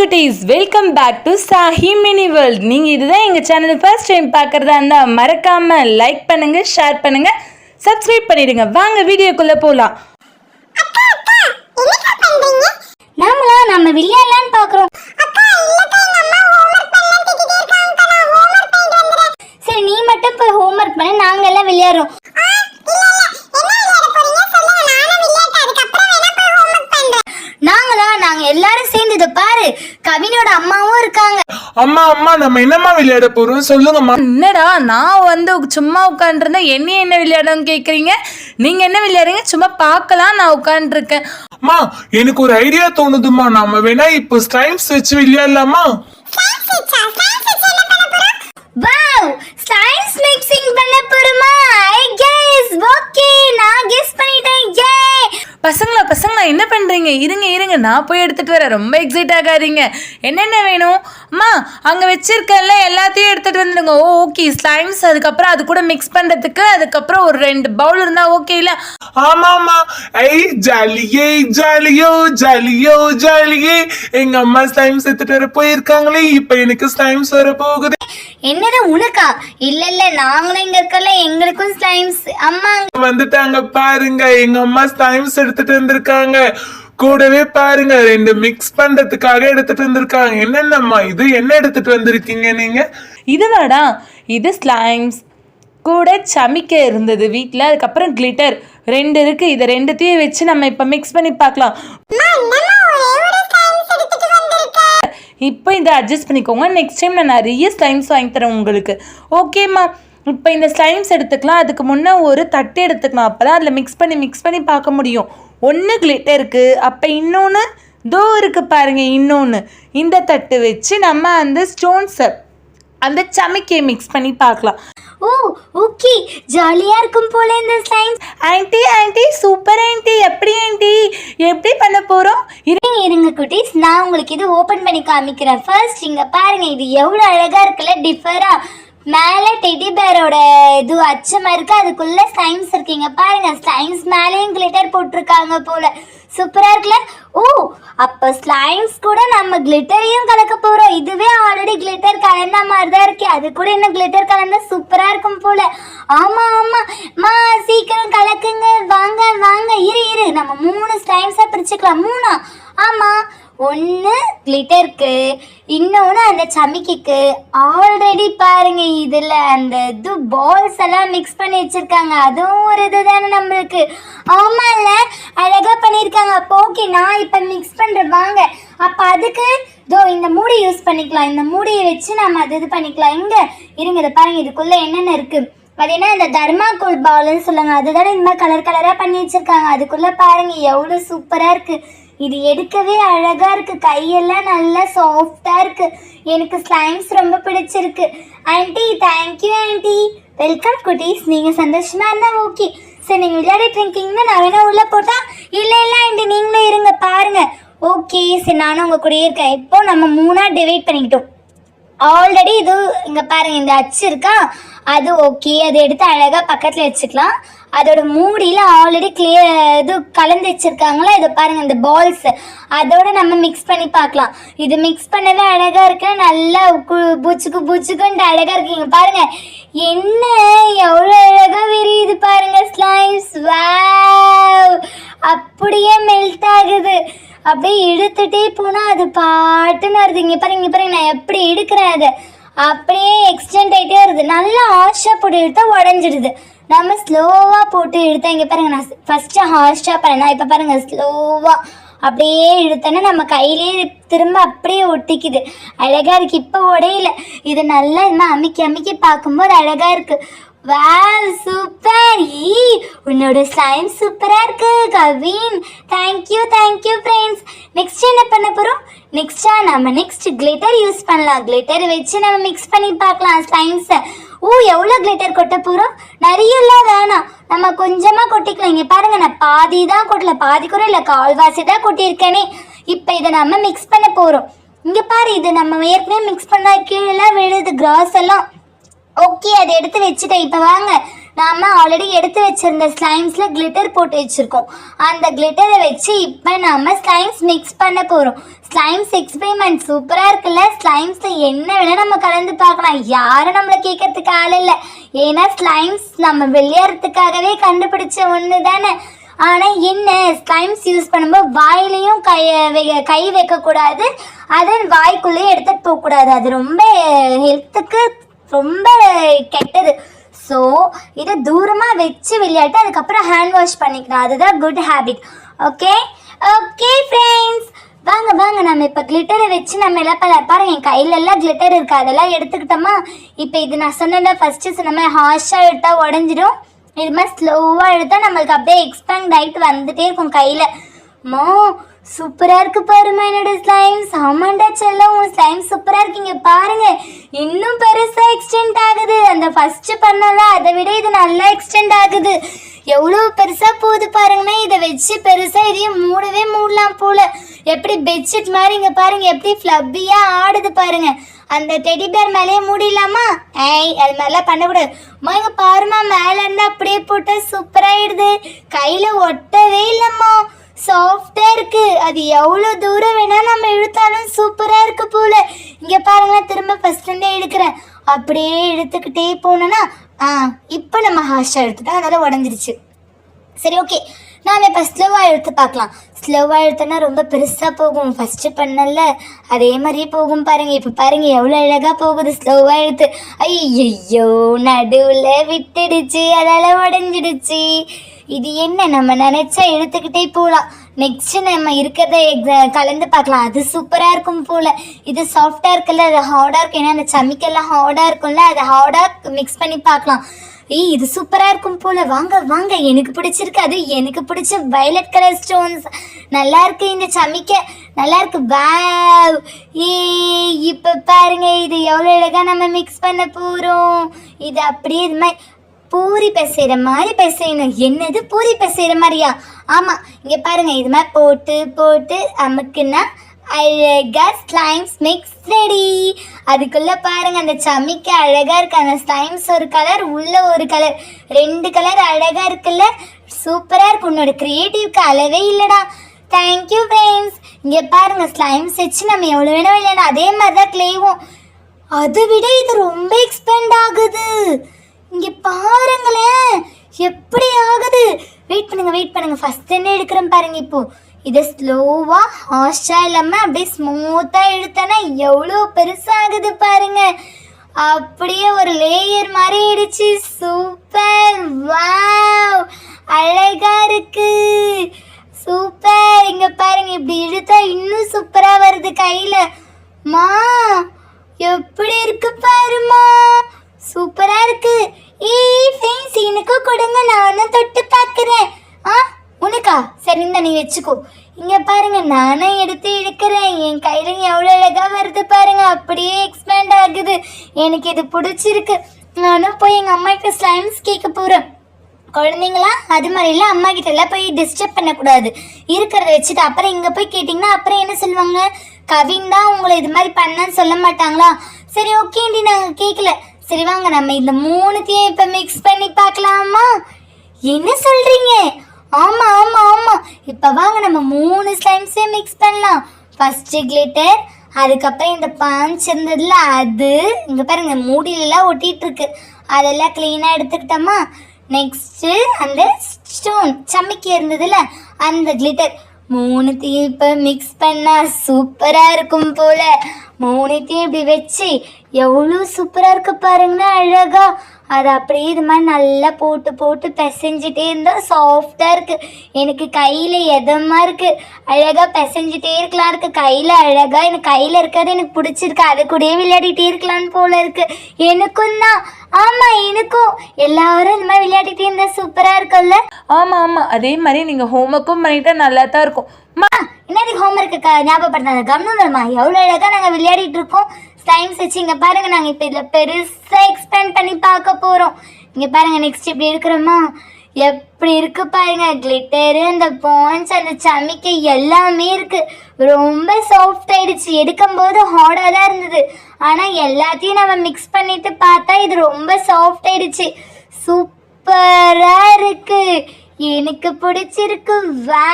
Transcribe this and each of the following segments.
குட்டீஸ், welcome back to Sahi mini world. நீங்கள் இதுதான் எங்கள் சேனல் ஃபர்ஸ்ட் டைம் பார்க்குறதா இருந்தால் மறக்காமல் லைக் பண்ணுங்கள், ஷேர் பண்ணுங்கள், சப்ஸ்கிரைப் பண்ணிடுங்க. வாங்க வீடியோக்குள்ளே போகலாம். நம்ம விளையாடலான்னு பார்க்குறோம். சரி, நீ மட்டும் போய் ஹோம்ஒர்க் பண்ண, நாங்க எல்லாம் விளையாடுறோம். நாங்க எல்லாரும் சேர்ந்து இதை பாரு, கவினோட அம்மாவும் இருக்காங்க. அம்மா அம்மா நம்ம என்னம்மா விளையாட போறோம் சொல்லுங்கம்மா. என்னடா நான் சும்மா உட்காந்துருந்தேன், என்ன விளையாடணும்னு கேட்குறீங்க? நீங்கள் என்ன விளையாடுறீங்க? சும்மா பார்க்கலாம், நான் உட்காந்துருக்கேன். அம்மா எனக்கு ஒரு ஐடியா தோணுதுமா, நாம வேணா இப்போ ஸ்டைம்ஸ் வச்சு விளையாடலாமா? வாவ், ஸ்டைம்ஸ் மிக்சிங் பண்ண போறோமா? I guess. ஓகே, நான் கெஸ் பண்ணிட்டேன். யே! பசங்களா என்ன பண்ணுறீங்க? இருங்க நான் போய் எடுத்துகிட்டு வரேன். ரொம்ப எக்ஸைட் ஆகாதீங்க. என்னென்ன வேணும்? அம்மா அங்கே வச்சிருக்கல எல்லாத்தையும் எடுத்துகிட்டு வந்துடுங்க. ஓகே, ஸ்லைம்ஸ், அதுக்கப்புறம் அது கூட மிக்ஸ் பண்ணுறதுக்கு அதுக்கப்புறம் ஒரு 2 பவுல் இருந்தால் ஓகே இல்லை? ஆமாம்மா. ஐ ஜாலியே ஜாலியோ ஜாலியோ ஜாலியே, எங்க அம்மா ஸ்லைம்ஸ் எடுத்துட்டு வர போயிருக்காங்களே, இப்ப எனக்கு ஸ்லைம்ஸ் வர போகுது. என்னது உனக்கா? இல்ல நாங்களும் இங்க இருக்கல, எங்களுக்கும் ஸ்லைம்ஸ். அம்மா வந்துட்டாங்க பாருங்க, எங்க அம்மா ஸ்லைம்ஸ் எடுத்துட்டு வந்திருக்காங்க. கூடவே பாருங்க 2 மிக்ஸ் பண்றதுக்காக எடுத்துட்டு வந்திருக்காங்க. என்னென்னம்மா இது, என்ன எடுத்துட்டு வந்திருக்கீங்க நீங்க? இதுவாடா, இது ஸ்லைம்ஸ் கூட சமிக்க இருந்தது வீட்டில், அதுக்கப்புறம் கிளிட்டர் 2 இருக்கு. இதை 2த்தையும் வச்சு நம்ம இப்போ மிக்ஸ் பண்ணி பார்க்கலாம். இப்போ இதை அட்ஜஸ்ட் பண்ணிக்கோங்க. நெக்ஸ்ட் டைம் நான் நிறைய ஸ்லைம்ஸ் வாங்கி தரேன் உங்களுக்கு. ஓகேம்மா, இப்போ இந்த ஸ்லைம்ஸ் எடுத்துக்கலாம். அதுக்கு முன்னே ஒரு தட்டு எடுத்துக்கலாம், அப்போ தான் அதில் மிக்ஸ் பண்ணி பார்க்க முடியும். ஒன்று கிளிட்டருக்கு, அப்போ இன்னொன்று தோ இருக்குது பாருங்கள், இன்னொன்று இந்த தட்டு வச்சு நம்ம அந்த ஸ்டோன்ஸை அந்த சமைக்கையை மிக்ஸ் பண்ணி பார்க்கலாம். ஓ ஓகே, ஜாலியா இருக்கும் போல இந்த ஸ்லைம்ஸ். Anti super anti. எப்படி பண்ண போறோம்? இருங்க குட்டீஸ், நான் உங்களுக்கு இது ஓபன் பண்ணி காமிக்கிறேன். ஃபர்ஸ்ட் இங்க பாருங்க, இது எவ்வளவு அழகா இருக்குல்ல, டிஃபரா. மேல டெடி பேரோட இது அச்சமா இருக்கு, அதுக்குள்ள ஸ்லைம்ஸ் இருக்கீங்க பாருங்க. ஸ்லைம்ஸ் மேலேயும் கிளிட்டர் போட்டிருக்காங்க போல, சூப்பரா இருக்குல்ல. ஓ, அப்ப ஸ்லைம்ஸ் கூட நம்ம கிளிட்டரையும் கலக்க போறோம். இதுவே ஆல்ரெடி கிளிட்டர் கலந்த மாதிரி தான் இருக்கு, அது கூட என்ன கிளிட்டர் கலந்தா சூப்பரா இருக்கும் போல. ஆமா சீக்கிரம் கலக்குங்க. வாங்க இரு நம்ம 3 ஸ்லைம்ஸா பிரிச்சுக்கலாம். 3? ஆமா, 1 கிளிட்டருக்கு, இன்னொன்று அந்த சமிக்கிக்கு. ஆல்ரெடி பாருங்க, இதில் அந்த இது பால்ஸ் எல்லாம் மிக்ஸ் பண்ணி வச்சிருக்காங்க, அதுவும் ஒரு இது தானே நம்மளுக்கு. ஆமாம்ல, அழகாக பண்ணியிருக்காங்க. அப்போ ஓகே, நான் இப்போ மிக்ஸ் பண்ணுறேன் வாங்க. அப்போ அதுக்கு இந்த மூடி யூஸ் பண்ணிக்கலாம். இந்த மூடியை வச்சு நம்ம அது இது பண்ணிக்கலாம். இருங்க இதை பாருங்க, இதுக்குள்ளே என்னென்ன இருக்குது. அது என்ன, இந்த தர்மாகோல் பால்னு சொல்லுங்க, அதுதானே இந்த மாதிரி கலராக பண்ணி வச்சிருக்காங்க. அதுக்குள்ளே பாருங்க எவ்வளோ சூப்பராக இருக்குது. இது எடுக்கவே அழகா இருக்கு, கையெல்லாம் நல்லா சாஃப்டா இருக்கு. எனக்கு ஸ்லைம்ஸ் ரொம்ப பிடிச்சிருக்கு. Anti, thank you anti. வெல்கம் குட்டீஸ், நீங்க சந்தோஷமா இருந்தா ஓகே. சரி, நீங்க விளையாடிட்டு இருக்கீங்கன்னா நான் வேணா உள்ள போட்டா? இல்ல ஆன்ட்டி, நீங்களும் இருங்க பாருங்க. ஓகே, சரி, நானும் உங்க கூடயே இருக்கேன். இப்போ நம்ம 3ஆ டிவைட் பண்ணிக்கிட்டோம். ஆல்ரெடி இது இங்க பாருங்க, இந்த அச்சு இருக்கா, அது ஓகே, அதை எடுத்து அழகா பக்கத்துல வச்சுக்கலாம். அதோட மூடியில் ஆல்ரெடி இது கலந்து வச்சிருக்காங்களா, இதை பாருங்க, இந்த பால்ஸ் அதோட நம்ம மிக்ஸ் பண்ணி பார்க்கலாம். இது மிக்ஸ் பண்ணவே அழகா இருக்கு, நல்லா பூச்சுக்குன்ட்டு அழகா இருக்கீங்க பாருங்க. என்ன எவ்வளோ அழகா விரியுது பாருங்க ஸ்லைம்ஸ். வாவ், அப்படியே மெல்ட் ஆகுது. அப்படியே இழுத்துட்டே போனா அது பாட்டுன்னு வருது. இங்க பாருங்க நான் எப்படி எடுக்கிறேன், அதை அப்படியே எக்ஸ்டெண்ட் ஆகிட்டே வருது. நல்லா ஹார்ஷாக போட்டு எடுத்தா உடஞ்சிடுது. நம்ம ஸ்லோவாக போட்டு எடுத்தேன். இங்கே பாருங்க, நான் ஃபஸ்ட்டு ஹார்ஷாக பண்ணேன், இப்போ பாருங்க ஸ்லோவாக அப்படியே இழுத்தேன்னா நம்ம கையிலே திரும்ப அப்படியே ஒட்டிக்குது. அழகாக இருக்குது, இப்போ உடையில. இது நல்லா இன்னும் அமுக்கி பார்க்கும்போது அழகாக இருக்குது. Wow, super. உன்னோட ஸ்லைம் சூப்பரா இருக்கு கவின். Thank you friends. நெக்ஸ்ட் என்ன பண்ண போறோம்? நம்ம கிளிட்டர் யூஸ் பண்ணலாம். கிளிட்டர் வச்சு நம்ம மிக்ஸ் பண்ணி பார்க்கலாம் ஸ்லைம்ஸை. எவ்வளோ கிளிட்டர் கொட்ட போறோம்? நிறையலாம் வேணாம், நம்ம கொஞ்சமா கொட்டிக்கலாம். இங்க பாருங்க, நான் பாதி தான் கொட்டல, பாதி கூட இல்லை, கால்வாசி தான் கொட்டியிருக்கேனே. இப்போ இதை நம்ம மிக்ஸ் பண்ண போறோம். இங்க பாரு, இது நம்ம ஏற்கனவே மிக்ஸ் பண்ணா கீழே விழுது கிராஸ் எல்லாம். ஓகே, அதை எடுத்து வச்சுட்டேன். இப்போ வாங்க நாம ஆல்ரெடி எடுத்து வச்சிருந்த ஸ்லைம்ஸ்ல கிளிட்டர் போட்டு வச்சிருக்கோம். அந்த கிளிட்டரை வச்சு இப்போ நாம ஸ்லைம்ஸ் மிக்ஸ் பண்ண போறோம். ஸ்லைம்ஸ் எக்ஸ்பெரிமெண்ட் சூப்பரா இருக்குல்ல. ஸ்லைம்ஸ்ல என்ன வேணா நம்ம கலந்து பார்க்கலாம். யாரும் நம்மளை கேட்கறதுக்கு ஆள் இல்லை. ஏன்னா ஸ்லைம்ஸ் நம்ம விளையாடுறதுக்காகவே கண்டுபிடிச்ச ஒன்று தானே. ஆனால் என்ன, ஸ்லைம்ஸ் யூஸ் பண்ணும்போது வாயிலையும் கை வைக்கக்கூடாது, அதை வாய்க்குள்ளேயும் எடுத்துகிட்டு போகக்கூடாது. அது ரொம்ப ஹெல்த்துக்கு ரொம்ப கெட்டது. ஸோ இதை தூரமாக வச்சு விளையாட்டு அதுக்கப்புறம் ஹேண்ட் வாஷ் பண்ணிக்கலாம். அதுதான் good habit. Okay okay friends, வாங்க வாங்க நம்ம இப்போ கிளிட்டரை வச்சு நம்ம எல்லாம் பாருங்க என் கையிலெல்லாம் கிளிட்டர் இருக்குது, அதெல்லாம் எடுத்துக்கிட்டோமா. இப்போ இது நான் சொன்னேன்ல ஃபஸ்ட்டு சொன்ன ஹார்ஷாக எடுத்தால் உடஞ்சிடும். இது மாதிரி ஸ்லோவாக எடுத்தால் நம்மளுக்கு அப்படியே எக்ஸ்பேண்ட் ஆகிட்டு வந்துட்டே இருக்கும் கையில். சூப்பராக இருக்குது பாருமா என்னோட ஸ்லைம்ஸ். ஆமாண்டா செல்லம், உன் ஸ்லைம் சூப்பராக இருக்கீங்க பாருங்க. இன்னும் பெருசாக எக்ஸ்டெண்ட் ஆகுது. அந்த ஃபஸ்ட்டு பண்ணலாம் அதை விட இது நல்லா எக்ஸ்டெண்ட் ஆகுது. எவ்வளோ பெருசாக போகுது பாருங்கன்னா. இதை வச்சு பெருசாக இதையும் மூடலாம் போல. எப்படி பெட்ஷீட் மாதிரி இங்கே பாருங்க எப்படி ஃப்ளப்பியாக ஆடுது பாருங்க. அந்த டெடி பேர் மேலேயே மூடிடலாமா? அது மாதிரிலாம் பண்ணக்கூடாது. இங்கே பாருமா மேலே இருந்து அப்படியே போட்டு சூப்பராகிடுது. கையில் ஒட்டவே இல்லைம்மா, சாஃப்டாக இருக்குது. அது எவ்வளோ தூரம் வேணால் நம்ம இழுத்தாலும் சூப்பராக இருக்கு போல். இங்கே பாருங்களேன், திரும்ப ஃபஸ்ட்லேருந்தே இழுக்கிறேன். அப்படியே இழுத்துக்கிட்டே போனோன்னா இப்போ நம்ம ஹார்ஷாக எடுத்துட்டோம், அதனால் உடஞ்சிருச்சு. சரி ஓகே, நாம் இப்போ ஸ்லோவாக எடுத்து பார்க்கலாம். ஸ்லோவாக எடுத்தோன்னா ரொம்ப பெருசாக போகும். ஃபஸ்ட்டு பண்ணல அதே மாதிரியே போகும் பாருங்கள். இப்போ பாருங்கள் எவ்வளோ அழகாக போகுது ஸ்லோவாக எடுத்து. ஐயோ நடுவில் விட்டுடுச்சு, அதால் உடஞ்சிடுச்சு. இது என்ன, நம்ம நினச்சா எடுத்துக்கிட்டே போகலாம். நெக்ஸ்ட்டு நம்ம இருக்கிறத கலந்து பார்க்கலாம். அது சூப்பராக இருக்கும் போல். இது சாஃப்டாக இருக்குல்ல, அது ஹார்டாக இருக்கும். ஏன்னா அந்த சமிக்கெல்லாம் ஹார்டாக இருக்கும்ல, அதை ஹார்டாக மிக்ஸ் பண்ணி பார்க்கலாம். இது சூப்பராக இருக்கும் போல். வாங்க வாங்க, எனக்கு பிடிச்சிருக்கு. அது எனக்கு பிடிச்ச வயலட் கலர் ஸ்டோன்ஸ் நல்லா இருக்கு. இந்த சமிக்க நல்லா இருக்கு. வாவ், இப்போ பாருங்க இது எவ்வளோ அழகாக நம்ம மிக்ஸ் பண்ண போகிறோம். இது அப்படியே இது மாதிரி பூரி பிசைகிற மாதிரி பிசையணும். என்னது பூரி பிசைகிற மாதிரியா? ஆமாம், இங்கே பாருங்கள் இது மாதிரி போட்டு போட்டு அமுக்குன்னா அழகா ஸ்லைம்ஸ் மிக்ஸ் ரெடி. அதுக்குள்ளே பாருங்கள் அந்த சமிக்க அழகாக இருக்குது. அந்த ஸ்லைம்ஸ் ஒரு கலர், உள்ள ஒரு கலர், 2 கலர் அழகாக இருக்குல்ல, சூப்பராக இருக்கு. உன்னோட க்ரியேட்டிவ்க்கு அளவே இல்லைடா. Thank you friends. இங்கே பாருங்கள் ஸ்லைம்ஸ் வச்சு நம்ம எவ்வளோ வேணும் இல்லைன்னா அதே மாதிரி தான் கிளேவும். அதை விட இது ரொம்ப எக்ஸ்பெண்ட் ஆகுது. இங்கே பாருங்களேன் எப்படி ஆகுது. வெயிட் பண்ணுங்க ஃபஸ்ட் என்ன எடுக்கிறேன் பாருங்க. இப்போ இதை ஸ்லோவாக ஹார்ஷாக இல்லாமல் அப்படியே ஸ்மூத்தாக இழுத்தனா எவ்வளோ பெருசாகுது பாருங்க. அப்படியே ஒரு லேயர் மாதிரி ஆயிடுச்சு. சூப்பர், வாவ், அழகா இருக்கு, சூப்பர். இங்க பாருங்க இப்படி இழுத்தா இன்னும் சூப்பரா வருது கையில. மா எப்படி இருக்கு பாருமா, சூப்பரா இருக்கு. ஃப்ரெண்ட்ஸ் எனக்கும் கொடுங்க, நானும் தொட்டு பார்க்குறேன். உனக்கா? சரி இந்த நீ வச்சுக்கோ. இங்க பாருங்க நானும் எடுத்து இழுக்கிறேன். என் கையில எவ்வளோ அழகா வருது பாருங்க. அப்படியே எக்ஸ்பேண்ட் ஆகுது. எனக்கு இது பிடிச்சிருக்கு. நானும் போய் எங்கள் அம்மா கிட்ட ஸ்லைம்ஸ் கேட்க போகிறேன். குழந்தைங்களா அது மாதிரிலாம் அம்மா கிட்ட எல்லாம் போய் டிஸ்டர்ப் பண்ணக்கூடாது. இருக்கிறத வச்சுட்டு அப்புறம் இங்கே போய் கேட்டிங்கன்னா அப்புறம் என்ன சொல்லுவாங்க? கவின் தான் உங்களை இது மாதிரி பண்ணான்னு சொல்ல மாட்டாங்களா? சரி ஓகேண்டி, நாங்கள் கேட்கல. சரி வாங்க நம்ம இந்த 3த்தையும் இப்போ மிக்ஸ் பண்ணி பார்க்கலாமா? என்ன சொல்கிறீங்க? ஆமாம் ஆமாம் ஆமாம். இப்போ வாங்க நம்ம 3 ஸ்லைம்ஸையும் மிக்ஸ் பண்ணலாம். ஃபஸ்ட்டு கிளிட்டர், அதுக்கப்புறம் இந்த பாஞ்ச் இருந்ததுல அது, இங்கே பாருங்க மூடியிலலாம் ஒட்டிகிட்டு இருக்கு, அதெல்லாம் க்ளீனாக எடுத்துக்கிட்டோமா. நெக்ஸ்ட்டு அந்த ஸ்டோன் சமிக்கி இருந்ததுல அந்த கிளிட்டர், 3த்தையும் இப்போ மிக்ஸ் பண்ணால் சூப்பராக இருக்கும் போல். 3த்தையும் இப்படி வச்சு எவ்வளோ சூப்பராக இருக்கு பாருங்கன்னா அழகா. அதை அப்படியே இது மாதிரி நல்லா போட்டு போட்டு பிசைஞ்சிட்டே இருந்தால் சாஃப்டாக இருக்குது. எனக்கு கையில் எதமாக இருக்குது, அழகாக பிசைஞ்சிட்டே இருக்கலாம் இருக்குது கையில். அழகாக எனக்கு கையில் இருக்கிறது எனக்கு பிடிச்சிருக்கு. அது கூடயே விளையாடிட்டே இருக்கலான்னு போல் இருக்குது. எனக்கும் தான். ஆமாம் எனக்கும். எல்லாரும் இந்த மாதிரி விளையாடிட்டே இருந்தால் சூப்பராக இருக்கும்ல. ஆமாம் ஆமாம், அதே மாதிரி நீங்கள் ஹோம்ஒர்க்கும் பண்ணிட்டா நல்லா தான் இருக்கும். என்னது ஹோம்ஒர்க்கு ஞாபகப்படுத்தாங்க, கவனம்மா. எவ்வளோ அழகாக நாங்கள் விளையாடிட்டு இருக்கோம் ஸ்லைம்ஸ் வச்சு. இங்கே பாருங்கள் நாங்கள் இப்போ இதில் பெருசாக எக்ஸ்பேண்ட் பண்ணி பார்க்க போகிறோம். இங்கே பாருங்கள் நெக்ஸ்ட் இப்படி இருக்கிறோமா, எப்படி இருக்கு பாருங்க. கிளிட்டரு, அந்த பாயிண்ட்ஸ், அந்த சமிக்கை எல்லாமே இருக்கு. ரொம்ப சாஃப்ட் ஆயிடுச்சு. எடுக்கும்போது ஹார்டாக தான் இருந்தது, ஆனால் எல்லாத்தையும் நம்ம மிக்ஸ் பண்ணிட்டு பார்த்தா இது ரொம்ப சாஃப்ட் ஆயிடுச்சு. சூப்பர் சூப்பரா இருக்கு, எனக்கு பிடிச்சிருக்கு. வா,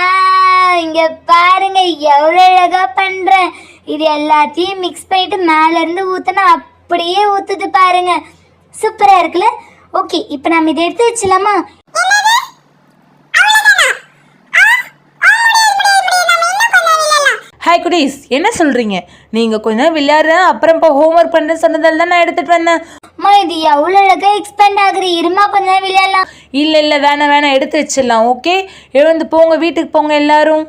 இங்க பாருங்க எவ்வளவு அழகா பண்றேன். இது எல்லாத்தையும் மிக்ஸ் பண்ணிட்டு மேல இருந்து ஊத்துனா அப்படியே ஊத்துது பாருங்க. சூப்பரா இருக்குல்ல? ஓகே, இப்போ நம்ம இதை எடுத்து வச்சலாமா? ஹாய் குடீஸ், என்ன சொல்கிறீங்க? நீங்கள் கொஞ்ச நேரம் விளையாடுறேன், அப்புறம் இப்போ ஹோம்ஒர்க் பண்ணுறேன்னு சொன்னதால் தான் நான் எடுத்துகிட்டு வந்தேன். அம்மா இது எவ்வளோ அழகா எக்ஸ்பேண்ட் ஆகுது. இருமா கொஞ்ச நேரம் விளையாடலாம். இல்லை வேணாம் எடுத்து வச்சிடலாம். ஓகே, எழுந்து போங்க, வீட்டுக்கு போங்க எல்லாரும்.